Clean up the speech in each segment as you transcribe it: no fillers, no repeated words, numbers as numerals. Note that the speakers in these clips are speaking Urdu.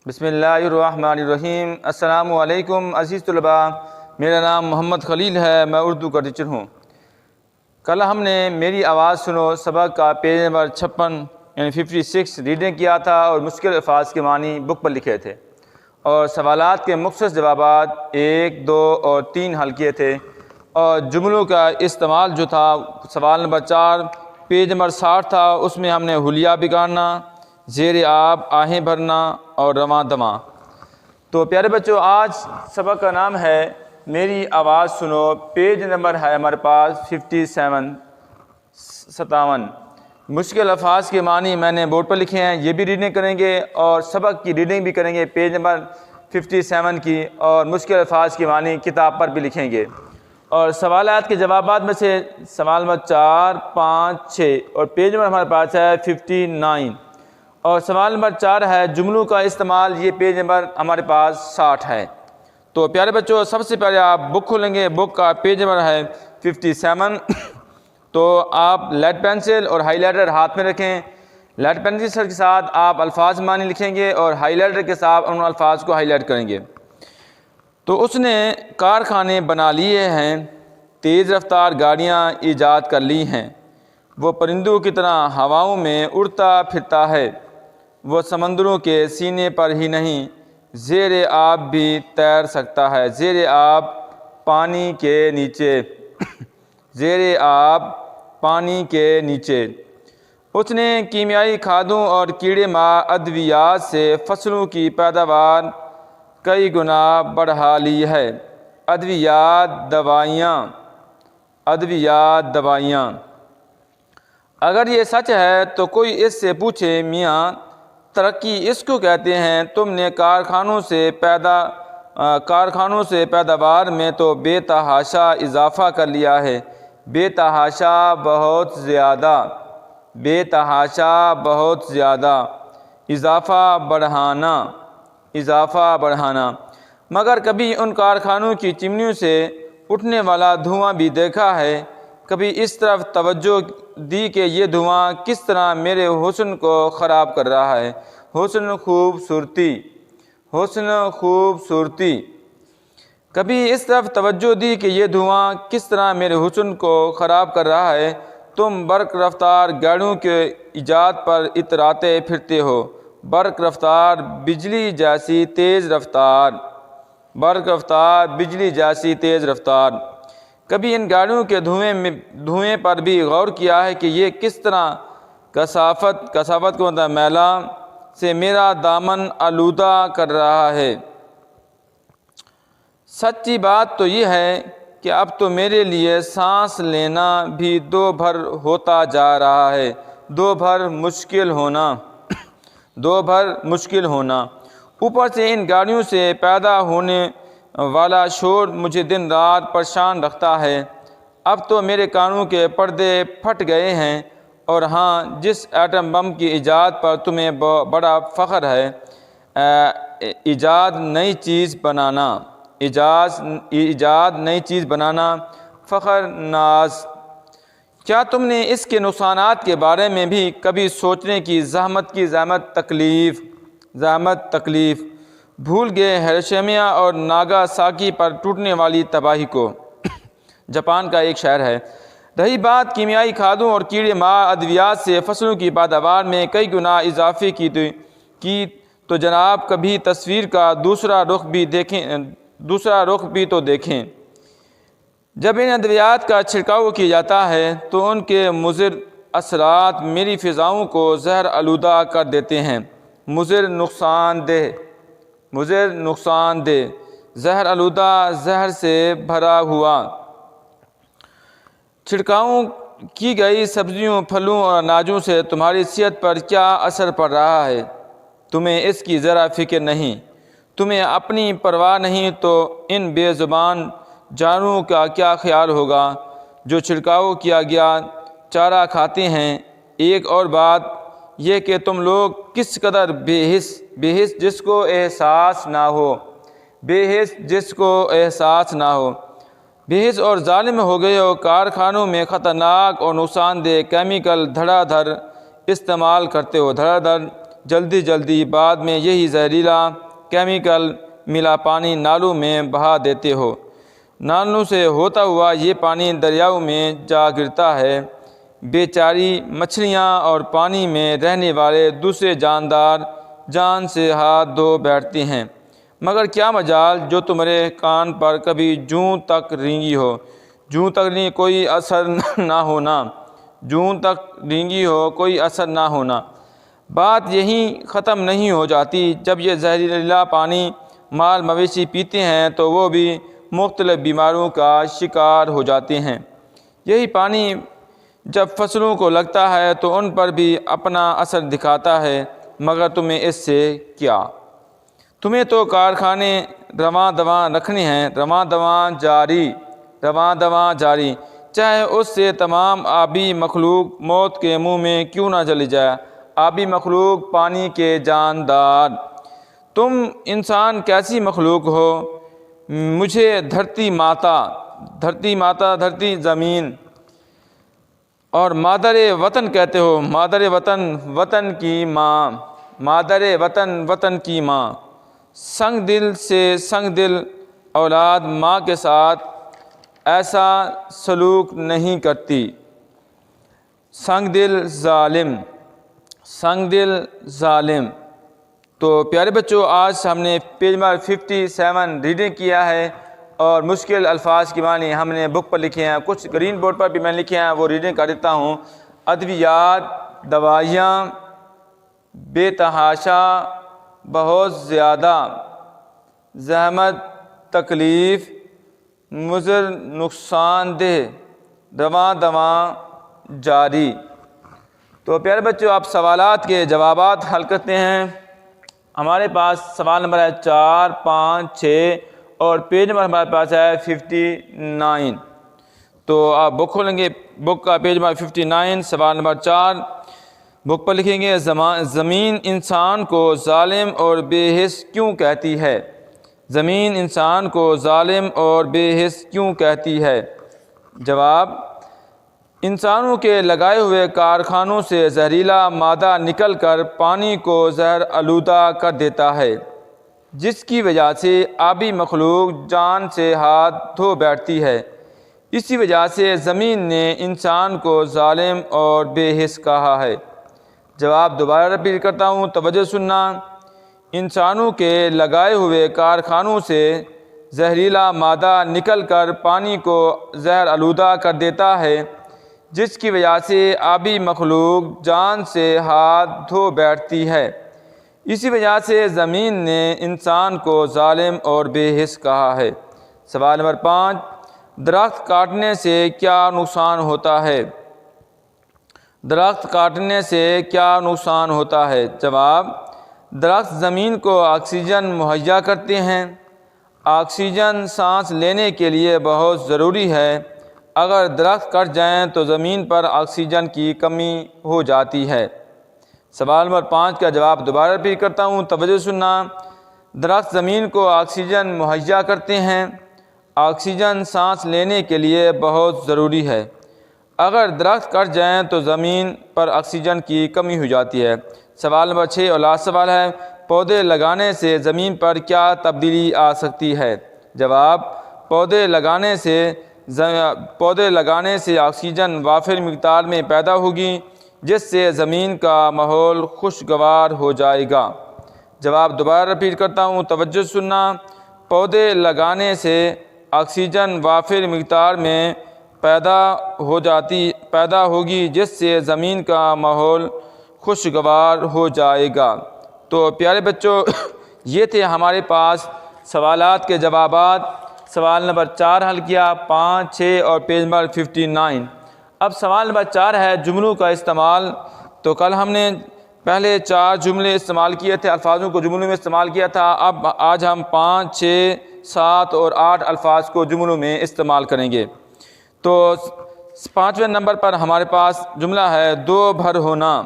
بسم اللہ الرحمن الرحیم۔ السلام علیکم عزیز طلباء، میرا نام محمد خلیل ہے، میں اردو کا ٹیچر ہوں۔ کل ہم نے میری آواز سنو سبق کا پیج نمبر 56 یعنی 56 ریڈنگ کیا تھا اور مشکل الفاظ کے معنی بک پر لکھے تھے اور سوالات کے مختصر جوابات 1، 2 اور 3 حل کیے تھے، اور جملوں کا استعمال جو تھا سوال نمبر 4 پیج نمبر 60 تھا، اس میں ہم نے حلیہ بگاڑنا، زیر آب آہیں بھرنا اور رواں دواں۔ تو پیارے بچوں، آج سبق کا نام ہے میری آواز سنو، پیج نمبر ہے ہمارے پاس 57 مشکل الفاظ کے معنی میں نے بورڈ پر لکھے ہیں، یہ بھی ریڈنگ کریں گے اور سبق کی ریڈنگ بھی کریں گے پیج نمبر 57 کی، اور مشکل الفاظ کے معنی کتاب پر بھی لکھیں گے، اور سوالات کے جوابات میں سے سوال نمبر 4، 5، 6 اور پیج نمبر ہمارے پاس ہے 59، اور سوال نمبر 4 ہے جملوں کا استعمال، یہ پیج نمبر ہمارے پاس 60 ہے۔ تو پیارے بچوں، سب سے پہلے آپ بک کھولیں گے، بک کا پیج نمبر ہے 57۔ تو آپ لیڈ پینسل اور ہائی لائٹر ہاتھ میں رکھیں، لیڈ پینسل کے ساتھ آپ الفاظ معنی لکھیں گے اور ہائی لائٹر کے ساتھ ان الفاظ کو ہائی لائٹ کریں گے۔ تو اس نے کارخانے بنا لیے ہیں، تیز رفتار گاڑیاں ایجاد کر لی ہیں، وہ پرندوں کی طرح ہواؤں میں اڑتا پھرتا ہے، وہ سمندروں کے سینے پر ہی نہیں زیر آب بھی تیر سکتا ہے، زیر آب پانی کے نیچے زیر آب پانی کے نیچے۔ اس نے کیمیائی کھادوں اور کیڑے مار ادویات سے فصلوں کی پیداوار کئی گنا بڑھا لی ہے۔ ادویات دوائیاں۔ اگر یہ سچ ہے تو کوئی اس سے پوچھے، میاں ترقی اس کو کہتے ہیں، تم نے کارخانوں سے پیداوار میں تو بے تحاشا اضافہ کر لیا ہے، بے تحاشا بہت زیادہ، اضافہ بڑھانا۔ مگر کبھی ان کارخانوں کی چمنیوں سے اٹھنے والا دھواں بھی دیکھا ہے؟ کبھی اس طرف توجہ دی کہ یہ دھواں کس طرح میرے حسن کو خراب کر رہا ہے؟ حسن خوبصورتی۔ کبھی اس طرف توجہ دی کہ یہ دھواں کس طرح میرے حسن کو خراب کر رہا ہے؟ تم برق رفتار گاڑیوں کے ایجاد پر اتراتے پھرتے ہو، برق رفتار بجلی جیسی تیز رفتار۔ کبھی ان گاڑیوں کے دھوئیں پر بھی غور کیا ہے کہ یہ کس طرح کثافت کو میلہ سے میرا دامن آلودہ کر رہا ہے؟ سچی بات تو یہ ہے کہ اب تو میرے لیے سانس لینا بھی دو بھر ہوتا جا رہا ہے، دو بھر مشکل ہونا۔ اوپر سے ان گاڑیوں سے پیدا ہونے والا شور مجھے دن رات پریشان رکھتا ہے۔ اب تو میرے کانوں کے پردے پھٹ گئے ہیں، اور ہاں، جس ایٹم بم کی ایجاد پر تمہیں بڑا فخر ہے، ایجاد نئی چیز بنانا، فخر ناز، کیا تم نے اس کے نقصانات کے بارے میں بھی کبھی سوچنے کی زحمت تکلیف بھول گئے؟ ہیروشیما اور ناگاساکی پر ٹوٹنے والی تباہی کو۔ جاپان کا ایک شہر ہے۔ رہی بات کیمیائی کھادوں اور کیڑے مار ادویات سے فصلوں کی پیداوار میں کئی گنا اضافے کی تو جناب کبھی تصویر کا دوسرا رخ بھی تو دیکھیں۔ جب ان ادویات کا چھڑکاؤ کیا جاتا ہے تو ان کے مضر اثرات میری فضاؤں کو زہر آلودہ کر دیتے ہیں، مضر نقصان دہ، زہر آلودہ، زہر سے بھرا ہوا۔ چھڑکاؤ کی گئی سبزیوں، پھلوں اور اناجوں سے تمہاری صحت پر کیا اثر پڑ رہا ہے؟ تمہیں اس کی ذرا فکر نہیں، تمہیں اپنی پرواہ نہیں، تو ان بے زبان جانوروں کا کیا خیال ہوگا جو چھڑکاؤ کیا گیا چارہ کھاتے ہیں؟ ایک اور بات یہ کہ تم لوگ کس قدر بے حس جس کو احساس نہ ہو، بے حس اور ظالم ہو گئے ہو۔ کارخانوں میں خطرناک اور نقصان دہ کیمیکل دھڑا دھڑ استعمال کرتے ہو، جلدی جلدی بعد میں یہی زہریلا کیمیکل ملا پانی نالوں میں بہا دیتے ہو۔ نالوں سے ہوتا ہوا یہ پانی دریاؤں میں جا گرتا ہے۔ بیچاری مچھلیاں اور پانی میں رہنے والے دوسرے جاندار جان سے ہاتھ دھو بیٹھتے ہیں، مگر کیا مجال جو تمہارے کان پر کبھی جوں تک رینگی ہو۔ جوں تک کوئی اثر نہ ہونا، جوں تک رینگی ہو کوئی اثر نہ ہونا۔ بات یہیں ختم نہیں ہو جاتی، جب یہ زہریلا پانی مال مویشی پیتے ہیں تو وہ بھی مختلف بیماریوں کا شکار ہو جاتے ہیں۔ یہی پانی جب فصلوں کو لگتا ہے تو ان پر بھی اپنا اثر دکھاتا ہے، مگر تمہیں اس سے کیا؟ تمہیں تو کارخانے رواں دواں رکھنے ہیں، رواں دواں جاری، چاہے اس سے تمام آبی مخلوق موت کے منہ میں کیوں نہ چلی جائے۔ آبی مخلوق پانی کے جاندار، تم انسان کیسی مخلوق ہو؟ مجھے دھرتی ماتا، دھرتی زمین اور مادر وطن کہتے ہو۔ مادر وطن، وطن کی ماں، مادر وطن، وطن کی ماں۔ سنگ دل سے سنگ دل اولاد ماں کے ساتھ ایسا سلوک نہیں کرتی۔ سنگ دل ظالم۔ تو پیارے بچوں، آج ہم نے پیج نمبر 57 ریڈنگ کیا ہے، اور مشکل الفاظ کی معنی ہم نے بک پر لکھے ہیں، کچھ گرین بورڈ پر بھی میں لکھے ہیں، وہ ریڈنگ کر دیتا ہوں۔ ادویات، دوائیاں، بے تحاشا، بہت زیادہ، زحمت، تکلیف، مضر، نقصان دہ، رواں دواں جاری۔ تو پیارے بچوں، آپ سوالات کے جوابات حل کرتے ہیں۔ ہمارے پاس سوال نمبر ہے 4، 5، 6 اور پیج نمبر ہمارے پاس ہے 59۔ تو آپ بک کھولیں گے، بک کا پیج نمبر 59، سوال نمبر 4 بک پر لکھیں گے، زمین انسان کو ظالم اور بے حس کیوں کہتی ہے؟ زمین انسان کو ظالم اور بے حس کیوں کہتی ہے؟ جواب: انسانوں کے لگائے ہوئے کارخانوں سے زہریلا مادہ نکل کر پانی کو زہر آلودہ کر دیتا ہے، جس کی وجہ سے آبی مخلوق جان سے ہاتھ دھو بیٹھتی ہے۔ اسی وجہ سے زمین نے انسان کو ظالم اور بے حس کہا ہے۔ جواب دوبارہ ریپیٹ کرتا ہوں، توجہ سننا۔ انسانوں کے لگائے ہوئے کارخانوں سے زہریلا مادہ نکل کر پانی کو زہر آلودہ کر دیتا ہے، جس کی وجہ سے آبی مخلوق جان سے ہاتھ دھو بیٹھتی ہے۔ اسی وجہ سے زمین نے انسان کو ظالم اور بے حس کہا ہے۔ سوال نمبر 5، درخت کاٹنے سے کیا نقصان ہوتا ہے؟ درخت کاٹنے سے کیا نقصان ہوتا ہے؟ جواب: درخت زمین کو آکسیجن مہیا کرتے ہیں۔ آکسیجن سانس لینے کے لیے بہت ضروری ہے۔ اگر درخت کٹ جائیں تو زمین پر آکسیجن کی کمی ہو جاتی ہے۔ سوال نمبر 5 کا جواب دوبارہ ریپیٹ کرتا ہوں، توجہ سننا۔ درخت زمین کو آکسیجن مہیا کرتے ہیں۔ آکسیجن سانس لینے کے لیے بہت ضروری ہے۔ اگر درخت کٹ جائیں تو زمین پر آکسیجن کی کمی ہو جاتی ہے۔ سوال نمبر 6 اور لاسٹ سوال ہے، پودے لگانے سے زمین پر کیا تبدیلی آ سکتی ہے؟ جواب: پودے لگانے سے آکسیجن وافر مقدار میں پیدا ہوگی، جس سے زمین کا ماحول خوشگوار ہو جائے گا۔ جواب دوبارہ ریپیٹ کرتا ہوں، توجہ سننا۔ پودے لگانے سے آکسیجن وافر مقدار میں پیدا ہوگی، جس سے زمین کا ماحول خوشگوار ہو جائے گا۔ تو پیارے بچوں، یہ تھے ہمارے پاس سوالات کے جوابات۔ سوال نمبر 4 حل کیا، 5، 6 اور پیج نمبر 59۔ اب سوال نمبر 4 ہے جملوں کا استعمال۔ تو کل ہم نے پہلے 4 جملے استعمال کیے تھے، الفاظوں کو جملوں میں استعمال کیا تھا۔ اب آج ہم 5، 6، 7 اور 8 الفاظ کو جملوں میں استعمال کریں گے۔ تو 5ویں نمبر پر ہمارے پاس جملہ ہے، دو بھر ہونا۔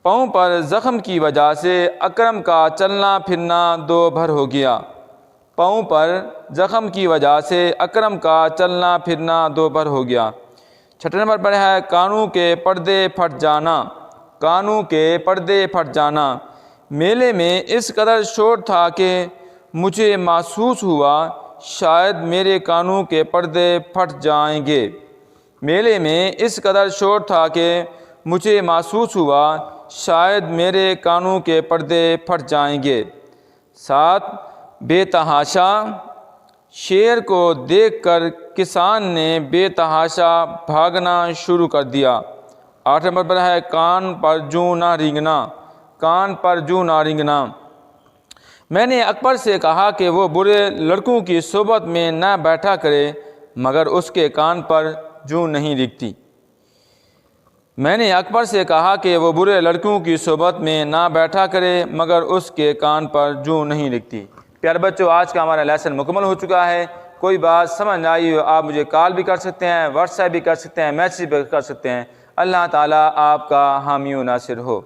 پاؤں پر زخم کی وجہ سے اکرم کا چلنا پھرنا دو بھر ہو گیا۔ پاؤں پر زخم کی وجہ سے اکرم کا چلنا پھرنا دو بھر ہو گیا۔ 6 نمبر پر ہے، کانوں کے پردے پھٹ جانا۔ کانوں کے پردے پھٹ جانا۔ میلے میں اس قدر شور تھا کہ مجھے محسوس ہوا شاید میرے کانوں کے پردے پھٹ جائیں گے۔ میلے میں اس قدر شور تھا کہ مجھے محسوس ہوا شاید میرے کانوں کے پردے پھٹ جائیں گے۔ 7 بے تحاشا، شیر کو دیکھ کر کسان نے بے تحاشا بھاگنا شروع کر دیا۔ 8 نمبر پر ہے کان پر جوں نہ رینگنا، کان پر جوں نہ رینگنا۔ میں نے اکبر سے کہا کہ وہ برے لڑکوں کی صحبت میں نہ بیٹھا کرے مگر اس کے کان پر جوں نہیں رینگتی۔ میں نے اکبر سے کہا کہ وہ برے لڑکوں کی صحبت میں نہ بیٹھا کرے مگر اس کے کان پر جوں نہیں رینگتی۔ پیارے بچوں، آج کا ہمارا لیسن مکمل ہو چکا ہے۔ کوئی بات سمجھ نہ آئی ہو آپ مجھے کال بھی کر سکتے ہیں، واٹس ایپ بھی کر سکتے ہیں، میسیج بھی کر سکتے ہیں۔ اللہ تعالیٰ آپ کا حامی و ناصر ہو۔